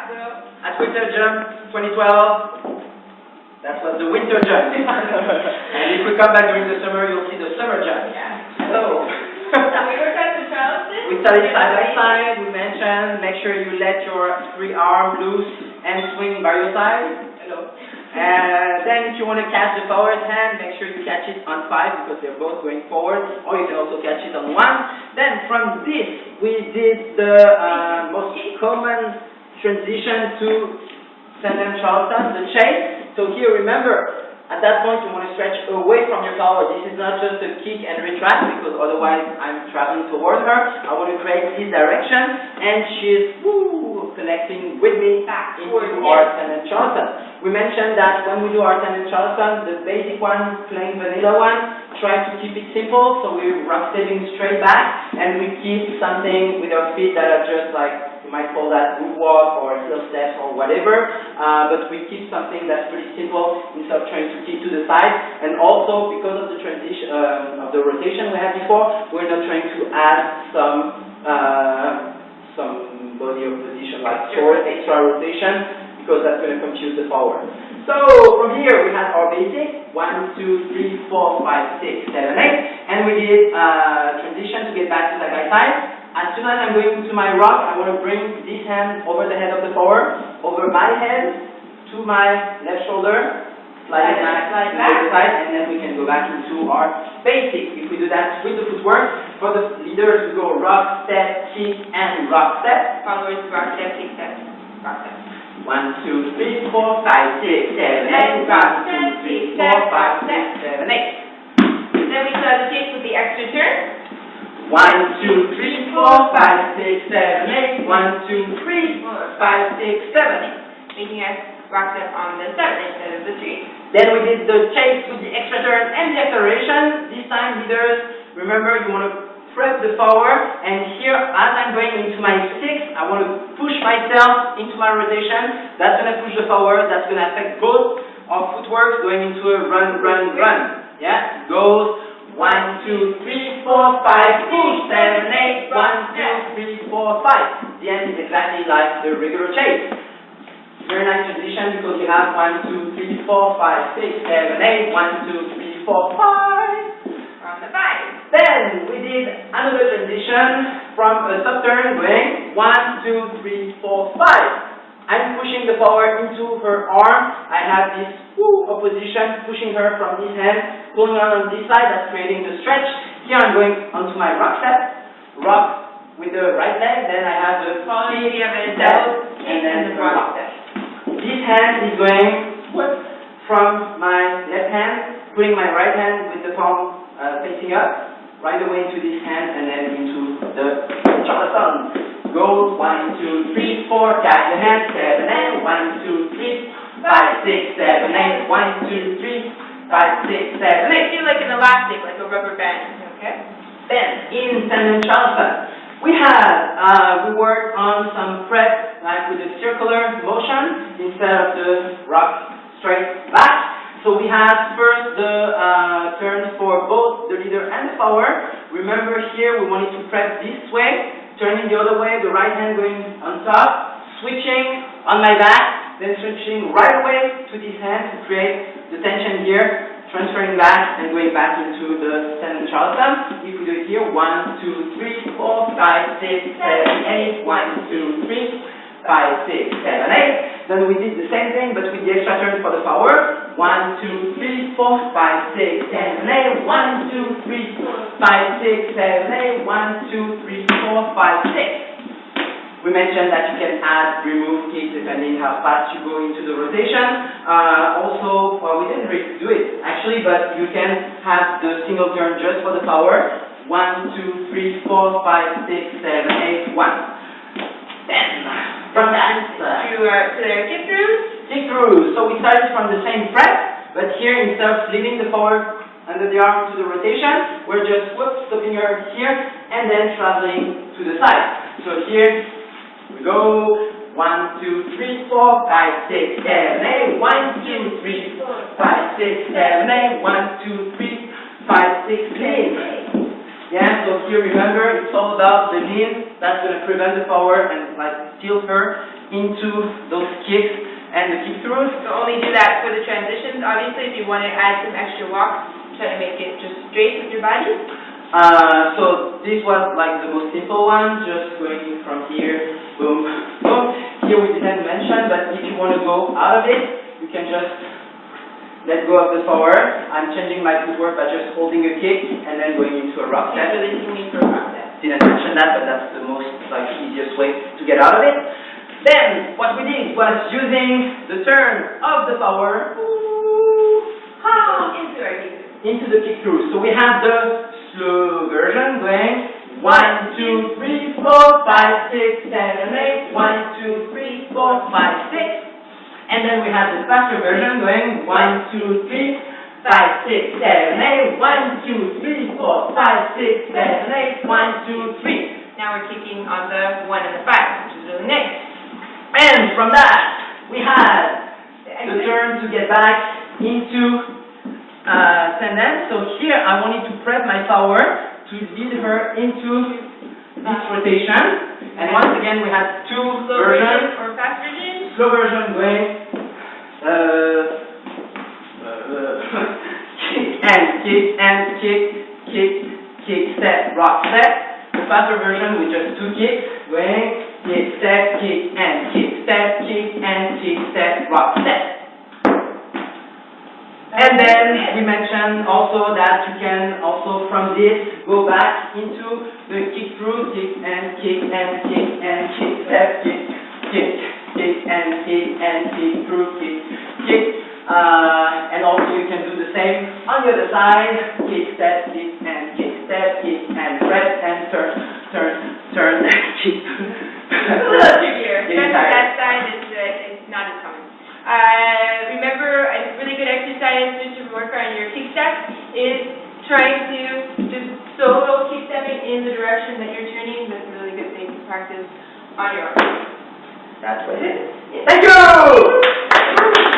at Winter Jump 2012. That was the winter jump. And if we come back during the summer, you'll see the summer jump. Yeah. Hello. So we worked at the Charleston. We studied side by side. We mentioned make sure you let your free arm loose and swing by your side. Hello. And then if you want to catch the forward hand, make sure you catch it on 5 because they're both going forward, or you can also catch it on 1. Then from this, we did the most common transition to St. Charleston, the chase. So here, remember, at that point you want to stretch away from your tower. This is not just a kick and retract because otherwise I'm traveling toward her. I want to create this direction and she's connecting with me into our St. Charleston. We mentioned that when we do our St. Charleston, the basic one, plain vanilla one, try to keep it simple. So we're rock stepping straight back and we keep something with our feet that are just like, you might call that good walk or heel steps or whatever, but we keep something that's pretty simple instead of trying to keep to the side. And also because of the transition of the rotation we had before, we're not trying to add some body of position like short extra rotation because that's going to confuse the forward. So from here we had our basic 1, 2, 3, 4, 5, 6, 7, 8, and we did transition to get back to side by side. As soon as I'm going to my rock, I want to bring this hand over the head of the forward, over my head to my left shoulder, slide it back to the other side, and then we can go back into our basic. If we do that with the footwork, for the leaders we go rock, step, kick, and rock, step. Followers, rock, step, kick, step, rock, step. 1, 2, 3, 4, 5, 6, 7, 8. 1, 2, 3, 4, 5, 6, 7, 8. Then we start the kick with the extra turn. 1, 2, 3, 4, 5, 6, 7, 8. 1, 2, 3, 4, 5, 6, 7. Making us rock step on the 7 instead of the 3. Then we did the chase with the extra turn and the acceleration. This time, leaders, remember you want to prep the forward. And here, as I'm going into my 6, I want to push myself into my rotation. That's going to push the forward. That's going to affect both our footwork going into a run, run, run. Yeah, it goes 1, 2, 3, 4, 5, push, 7, 8, 1, 2, 3, 4, 5. The end is exactly like the regular chase. Very nice transition because you have 1, 2, 3, 4, 5, 6, 7, 8, 1, 2, 3, 4, 5. On the 5. Then we did another transition from a sub turn going 1, 2, 3, 4, 5. I'm pushing the forward into her arm. I have this opposition, pushing her from this hand, pulling her on this side, that's creating the stretch. Here I'm going onto my rock step, rock with the right leg, then I have the Quality of it, step, and then the rock step. This hand is going from my left hand, putting my right hand with the palm facing up, right away into this hand, and then into the Charleston. Go 1, 2, 3, 4, catch the hand, 7, 8, 1, 2, 3, 5, 6, 7, 8, 1, 2, 3, 5, 6, 7, 8. Feel like an elastic, like a rubber band, okay? Then, in St. Charleston, we worked on some prep, like with a circular motion, instead of the rock straight back. So we had first the turns for both the leader and the forward. Remember here, we wanted to prep this way, turning the other way, the right hand going on top, switching on my back, then switching right away to this hand to create the tension here, transferring back and going back into the St. Charleston. If we do it here, 1, 2, 3, 4, 5, 6, 7, 8, 1, 2, 3, 5, 6, 7, 8. Then we did the same thing but with the extra turn for the forward. 1, 2, 3, 4, 5, 6, 7, 8. 1, 2, 3, 4, 5, 6, 7, 8. 1, 2, 3, 4, 5, 6. We mentioned that you can add, remove kicks depending how fast you go into the rotation. Also, well, we didn't really do it actually, but you can have the single turn just for the power. 1, 2, 3, 4, 5, 6, 7, 8, 1. Then from that to their kick throughs. Kick throughs. So we started from the same prep, but here instead of leaving the forward under the arm to the rotation, we're just stopping her here and then traveling to the side. So here we go 1, 2, 3, 4, 5, 6, 7, 8. 1, 2, 3, 4, 5, 6, 7, 8. 1, 2, 3, 5, 6, lean. Yeah, so here remember it's all about the lean That's going to prevent the power and like tilt her into those kicks and the kick throughs. So only do that for the transitions. Obviously, if you want to add some extra walk, try to make it just straight with your body. So this was like the most simple one, just going from here, boom, boom. Here we didn't mention, but if you want to go out of it, you can just let go of the power. I'm changing my footwork by just holding a kick and then going into a rock step. Releasing me for a rock step. Didn't mention that, but that's the most like easiest way to get out of it. Then what we did was using the turn of the power into the kick through. So we have the slow version going 1, 2, 3, 4, 5, 6, 7, 8. 1, 2, 3, 4, 5, 6. And then we have the faster version going 1, 2, 3, 5, 6, 7, 8. 1, 2, 3, 4, 5, 6, 7, 8. 1, 2, 3. Now we're kicking on the 1 and the 5, which is really nice. And from that, we had the turn to get back into tendon. So here I wanted to press my power to lead her into this rotation. And once again, we had two versions. Or fast version. Slow version going kick and kick and kick, kick, kick, step, rock, step. The faster version with just two kicks going kick, step, kick, and kick, step, kick, and kick, step, rock, step. And then we mentioned also that you can also from this go back into the kick through, kick and kick and kick and kick, step, kick, kick, kick and kick and kick through, kick, kick. And also you can do the same on the other side, kick, step, kick and kick, step, kick and press and turn, turn, turn, kick. It's a little trickier. Especially that side, it's not as common. Remember, a really good exercise just to work on your kick step is trying to just solo kick stepping in the direction that you're turning. That's a really good thing to practice on your own. That's what it is. Thank you!